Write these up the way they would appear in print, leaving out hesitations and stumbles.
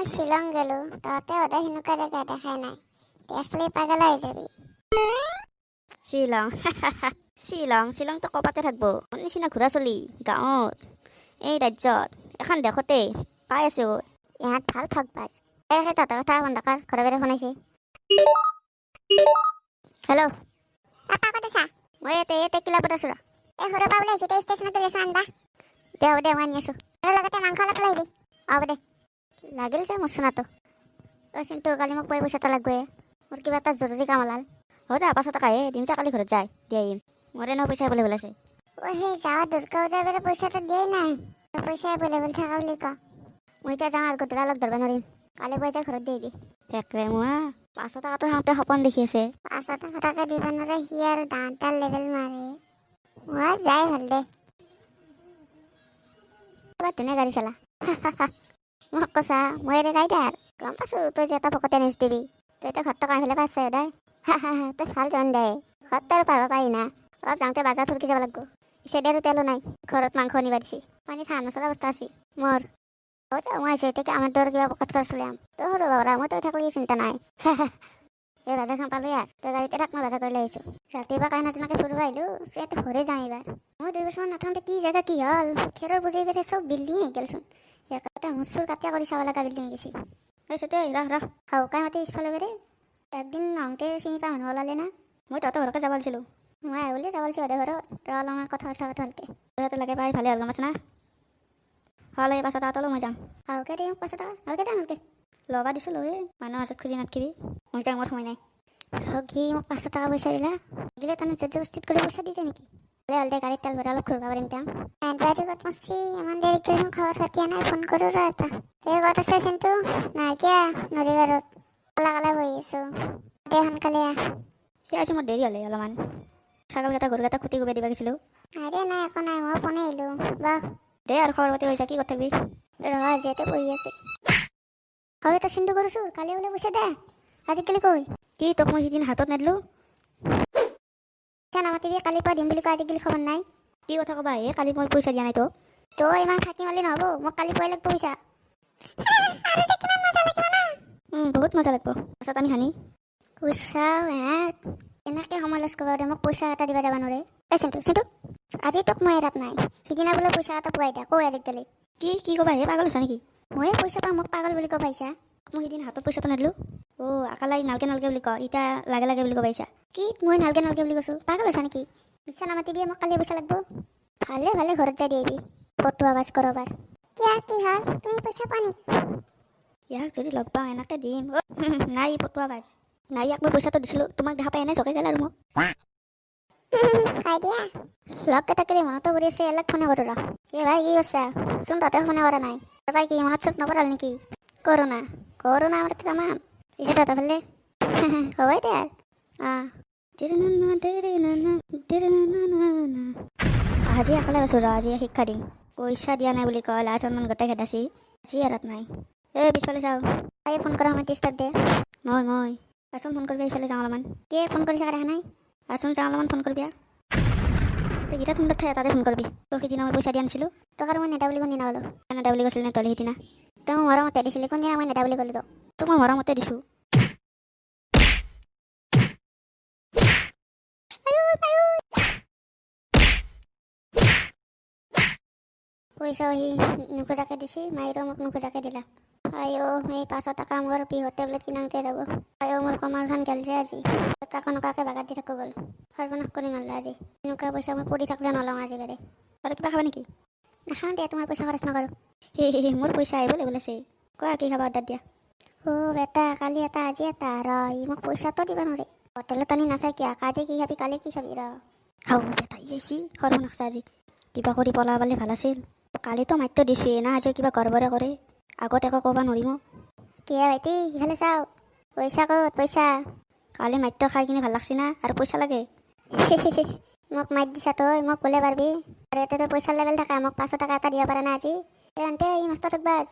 মই শ্বিলং গেলো, তহঁতে সদায় সেনেকুৱা জেগা দেখাই নাই, দেখলে পাগল হৈ যাবি। শ্বিলং শ্বিলং শ্বিলংটো কপাতে থাকবো মোৰ নিচিনা ঘূৰা চলি গাঁৱত এই ৰাজ্যত এখন দেশতে পাই আছো। ইহঁত ভাল ঠগবাজ। সেই তহঁতৰ কথা বন্ধ কৰ, ঘৰে বাৰে শুনাইছে। হেল্ল' আপা ক'ত আছা? মই ইয়াতে কিলাপত আছো ৰ। এই সৰু পৰা ওলাইছো, তই ষ্টেচনত গেছ আনবা। দে হ'ব দে মই আনি আছো। আৰু লগতে মাংস অলপ লৈ আহিবি। হ'ব দে লাগিল যে মোৰ চোনাটো চিন্তু কালি মোক পইচা এটা লাগবে, মোৰ কিবা এটা জৰুৰী কাম ওলাল। হ'ব দে 500 টকা দিম যে কালি ঘৰত যায় দি আহিম। মোৰ এনেও পইচা এভেলেবল আছে। সেই যাৱা দুৰ্গা পূজাৰ বাবে পইচাটো দিয়াই নাই, পইচা এভেলেবল থাকা বুলি ক। মই এতিয়া যাওঁ আৰু গধূলা লগ ধৰিব নোৱাৰিম, কালি পুৱাই যাই ঘৰত দি আহিবি। একৰে মোৱা 500 টকাটো খাওঁতে সপোন দেখি আছে। 500 টকা দিব নোৱাৰে সি আৰু ডাঙৰ লেভেল মাৰে। মই যাই ভাল দে। ধুনীয়া গাড়ী চলা মোক কৈছা মই এনে গাই দে আৰু গম পাইছো তই যে এটা ভকতে নিউজ দিবি, তই এতিয়া ঘৰত টকা আহিলে পাইছে সদায় তই ভাল জন দে। ঘৰত আৰু পাৰব পাৰি না, অলপ যাওঁতে বাজাৰ থুৰকি যাব লাগব। পিছে আৰু তেলো নাই, ঘৰত মাংস আনিবা দিছি, পানী ঠান নচলা অৱস্থা আছে মোৰ। মই আহিছো এতিয়া আমাৰ দৰে কিবা পকত খৰচ চলিয়াম। তই সৰু বাবৰা মই তই থাকলে চিন্তা নাই এই বাজাৰ খান পালো ইয়াৰ, তই গাড়ীতে থাক মই বাজাৰ কৰি লৈ আহিছো। ৰাতিপুৱা কাই নাজনাকে ফুৰিব আহিলো, ইয়াতে ভৰে যাওঁ এইবাৰ। মই 2 বছৰমান নাথাকোঁতে কি জেগা কি হ'ল, খেৰৰ বুজি পেলাই চব বিল্ডিং হৈ গেলচোন। এটা হুচুৰ কাটিয়া কৰি চাব লগা বিল্ডিং গেছি। তাৰপিছতে ৰহ হাউকাই মাতি পিছফালে বেৰে একদিন আহোঁতে চিনি পাই মানুহ ওলালে না। মই তহঁতৰ ঘৰকে যাব লাগিছিলো, মই আহ বুলি যাব লাগিছিল ঘৰত। তই অলপমান কথা ভালকে তহঁতে লাগে পাই ভালে হ'ল গম পাইছ না। হ'লে 500 টকাটো মই যাম। হাউকে দিম 500 টকা, ভালকে যাম ভালকে ল'বা দিছোঁ লৈ মানুহৰ হাতত খুজি নাথকিবি। মই যাম, মোৰ সময় নাই। ঘি মোক 500 টকা পইচা দিলা দিলে তাৰমানে জবস্তিত কৰি পইচা দিছে নেকি? হ'ল দে গাড়ীত তেল ভৰাই অলপ ঘূৰিব পাৰিম তেওঁ। এনবাজি ক'ত মৰছি, ইমান দেৰিকে খবৰ খাতি নাই, ফোন কৰোঁ ৰ এটা। এই ক'ত আছে চিন্তু? নাই কিয়া নদীবাৰত কালে বহি আছো, দে সোনকালে আহ। সি আজি মোৰ দেৰি হ'লে অলপমান, ছাগলকেইটা গৰুকেইটা খুটি গুবাই দিব গৈছিলোঁ। আৰে নাই একো নাই, মই ফোনে আহিলোঁ বাহ। দে আৰু খবৰ পাতি হৈছে কি কৰি থাকিবি। ৰহ যিহেতু বহি আছে। হয় তই চিন্তু কৰিছোঁ, কালি বোলে পইচা দে আজিকালি কৈ কি তোক মই সিদিন হাতত নেদলোঁ। নামাতিবি, কালি পুৱা দিম বুলি কৈ আজিকালি খবৰ নাই। কি কথা ক'বা কালি মই পইচা দিয়া নাই তোক। তই ইমান থাকি মালি নহ'ব, মোক কালি পুৱাই লাগব পইচা। বহুত মজা লাগব পাছত আমি হানি পইচা এনেকৈ সময় লছ কৰিব দে, মোক পইচা এটা দিব যাব নোৱাৰে। এই চিন্তু আজি তোক মই এৰাত নাই, সিদিনা বোলে পইচা এটা পুৱাই দে কৈ আজিকালি। কি ক'বা পাগল হৈছে নেকি? ময়ে পইচা পাওঁ মোক পাগল বুলি কৈ পাইছা? মই সিদিন হাতত পইচাটো নেদলোঁ। আকালাই নালকে বুলি ক, এতিয়া লাগে বুলি কৈ পাইছা। কি মই নালকে বুলি কৈছোঁ? পাগল হৈছা নেকি? মিছা নামাতিবি, মোক কালি পইচা লাগব। ভালে ঘৰত যাই দিবি ফটো আৱাজ কৰবাৰ। কি হ'ল তুমি পইচা পোৱা নেকি? ইয়াক যদি লগ পাওঁ এনেকে দিম। নাই ফটোৱা বাজ নাই, ইয়াক মই পইচাটো দিছিলোঁ, তোমাক দেখা পাই এনেই জকাই গ'ল আৰু মোক খাই দিয়া লগ কেইটাকে মনতো পৰি আছে, এলাক ফোনে কৰোঁ ৰ। কি ভাই কি কৈছা? চোন তহঁতে ফোনে কৰা নাই, ভাই কি মনত চোট নপৰাল নেকি? কৰোণা আমাৰ কামান পিছত তহঁতে ভালে হ'বই দে আৰু আজি অকলে আছোঁ ৰ। আজি শিক্ষা দিম, পইচা দিয়া নাই বুলি কয় লাজ সন্মান গোটেই খেদাচি। আজি এৰাত নাই। পিছফালে চাওঁ এই ফোন কৰা সময় ডিষ্টাৰ্ব দে। মই আচোন ফোন কৰিবি, এইফালে যাওঁ অলপমান। কি ফোন কৰি থকা দেখা নাই? আচোন যাওঁ অলপমান ফোন কৰিবি। তই গীতা সুন্দৰ ঠাই এটাতে ফোন কৰিবি। তোক সিদিনা মই পইচা দিয়া নাছিলোঁ, তোক আৰু মই নেদা বুলি কোনদিনা ক'লো? নেদা বুলি কৈছিলি নে তলি সিদিনা? তই মোৰ মৰমতে দিছিলি, কোনদিনা মই নেদা বুলি ক'লো? তোক মই মৰমতে দিছোঁ। পইচা সি নোখোজাকে দিছি, মায়েৰো মোক নোখোজাকে দিলা। এই 500 টকা মোৰ বিহুৰ টেবলেট কিনাওঁতে যাব। মোৰ কমালখন গেল যে আজি, তাকো নোকাকে বাগাত দি থাকো গ'ল। সৰ্বনাশ কৰি মাৰিলা আজি। এনেকুৱা পইচা মই পৰি থাকিলে নলওঁ আজি বাৰে। আৰু কিবা খাবা নেকি? নাখাওঁ দে, তোমাৰ পইচা খৰচ নকৰোঁ। মোৰ পইচা আহিব লাগিব আছে। কোৱা কি খাবা অৰ্ডাৰ দিয়া। বেটা কালি এটা আজি এটা ই মোক পইচাটো দিব নোৱাৰে। হোটেলত আনি নাচাই কিয়? আজি কি খাবি কালি কি খাবি খাওঁ বেটা সৰ্বনাশ আজি কিবা কৰি পলা পালে ভাল আছিল। কালিতো মাতটো দিছোৱে না, আজি কিবা গড়বড়ে কৰে। আগত একো ক'ব নোৱাৰিম। কি ভাইটি ইফালে চাওঁ, পইচা ক'ত পইচা? কালি মাতটো খাই কিনে ভাল লাগছি না, আৰু পইচা লাগে মোক মাত দিছা তই, মোক বোলে পাৰবি আৰু এতিয়া তই পইচাৰ লেভেল থাকা, মোক 500 টকা এটা দিব পাৰা না আজি? তেন্তে ই মস্ত ঠগবাজ।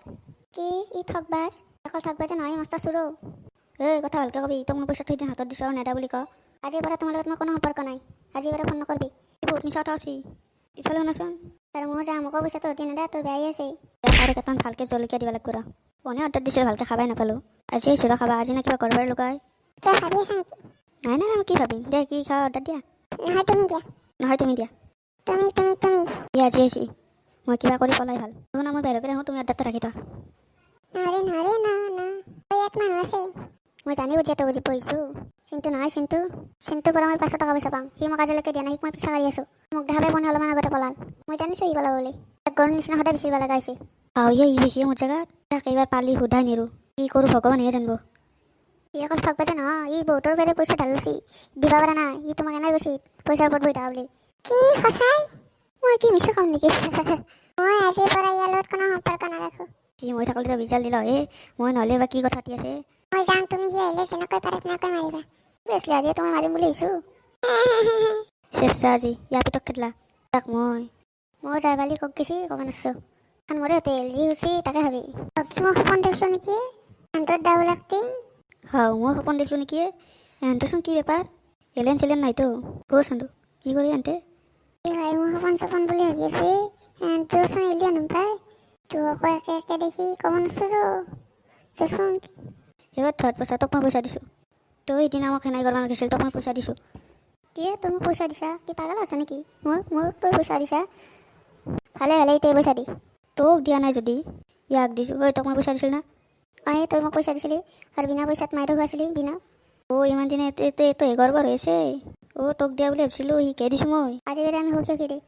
কি ই ঠগবাজ? অকল ঠগবাজে নহয়, মস্ত চুৰো। কথা ভালকে কবি। তোক মই পইচাটো সিদিনা হাতত দিছোঁ, নেদা বুলি ক। আজিৰ পৰা তোমাৰ লগত মই কোনো সম্পৰ্ক নাই, আজিৰ পৰা ফোন নকৰবি। বহুত মিছা কথা আছে। ইফালে শুনাচোন, আৰু মই যাম, মোকো পইচাটো অতি নেদা, তোৰ বেয়াই আছে। আৰু কেইটামান ভালকে জলকীয়া দিব লাগিব ৰ। পনীৰ অৰ্ডাৰ দিছিলোঁ ভালকৈ খাবাই নাপালোঁ আজি আহিছোঁ খাবা আজি নে কিবা ঘৰ লুকাই কিয় ভাবি আছা নেকি? নাই নাই মই কি ভাবিম দে কি খাওঁ অৰ্ডাৰ দিয়া নহয় তুমি দিয়া। নহয় তুমি দিয়া তুমি দিয়া আজি আহিছি মই কিবা কৰি পলাই ভাল শুনা মই বাহিৰকে আহোঁ তুমি অৰ্ডাৰটো ৰাখি থোৱা নোৱাৰে না ইয়াত মানুহ আছে। মই জানি বুজি এটা বুজি পঢ়িছোঁ চিন্তু নহয় চিন্তুৰ পৰা মই 500 টকা পইচা পাম সি মোক আজিলৈকে দিয়া নাই সিক মই পিছা কৰি আছোঁ মোক দেখাবে পনীৰ অলপমান আগতে পলাল মই জানিছোঁ ই পলাব বুলি গৰুৰ নিচিনা সদায় বেচিব লগা হৈছে ই বেছি মোৰ জেগাত তাক এইবাৰ পালি সোধাই নিৰো কি কৰোঁ ভগৱানেহে জানিব ই অকল ঠগ পাইছে নহয় ই বহুতৰ বেলেগ পইচা ঢালিছি দিবা পৰা নাই ই তোমাক এনাই গৈছি পইচাৰ ওপৰত বহি থকা বুলি কি সঁচাই? মই কি মিছা কাম নেকি মই আজিৰ পৰা ইয়াৰ লগত কোনো সম্পৰ্ক নাৰাখোঁ। কি মই থাকোঁতে বিজাল দিল মই নহ'লে বা কি কথা পাতি আছে মই যাম, তুমি সি আহিলে যেনেকৈ পাৰে তেনেকৈ মাৰিবা। বেছলি আজি তুমি মাৰিম বুলি আহিছোঁ চেষ্টা আজি ইয়াৰ পিতক খেদলা তাক মই যাই গালি কক গেছি ক'ব নাচছোঁ খান মৰে হোটেল যি হৈছে তাকে ভাবি কি মই সপোন দেখিছোঁ নেকি? Hundred double acting. মই সপোন দেখিলোঁ নেকি এহেঁতচোন কি বেপাৰ এলেন চেলেন নাইতো চান্দু কি কৰি এহেঁতে কি হয় মই সপোন বুলি ভাবি আছোঁ তোৰচোন এলিয়ান পায় তোৰ আকৌ একে দেখি ক'ব নাচছোঁ চোন। এইবাৰ ধৰ পইচা তোক মই পইচা দিছোঁ তই সিদিনা মোক সেনাই কৰিব নালাগিছিল তোক মই পইচা দিছোঁ কি তই মোক পইচা দিছা কি পাগল আছা নেকি মোক তই পইচা দিছা ভালে এতিয়া পইচা দি তোক দিয়া নাই যদি ইয়াক দিছোঁ তোক মই পইচা দিছিলোঁ না তই মোক পইচা দিছিলি আৰু বিনা পইচাত মাৰি খুৱাইছিলি বিনা ইমান দিনে এইটো গড়বৰ হৈছে তোক দিয়া বুলি ভাবিছিলোঁ শিকাই দিছোঁ মই আজি বেৰে আমি সুখী দে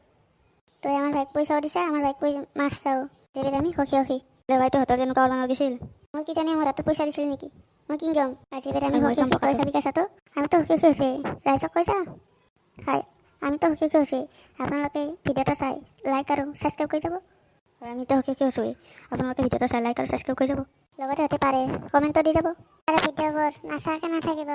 তই আমাৰ ভাইক পইচাও দিছা আমাৰ ভাইক মাছ চাওঁ যে বেৰে আমি সুখী ভাইটো হাতত এনেকুৱা ওলাব লাগিছিল মই কি জানি মোৰ হাতত পইচা দিছিল নেকি মই কি গম আজি বেৰে আমি সুখী কৈ ভাবি কাছাতো আমিতো সুখী হৈছে ৰাইজক কৈছা আমিতো সুখী হৈছে আপোনালোকে ভিডিঅ'টো চাই লাইক আৰু ছাবস্ক্ৰাইব কৰি যাব আমিতো সুখী হৈছোঁ আপোনালোকে ভিডিঅ'টো চাই লাইক আৰু ছাবস্ক্ৰাইব কৰি যাব লগতে সিহঁতে পাৰে কমেণ্টটো দি যাব আৰু ভিডিঅ'বোৰ নাচাকৈ নাথাকিব।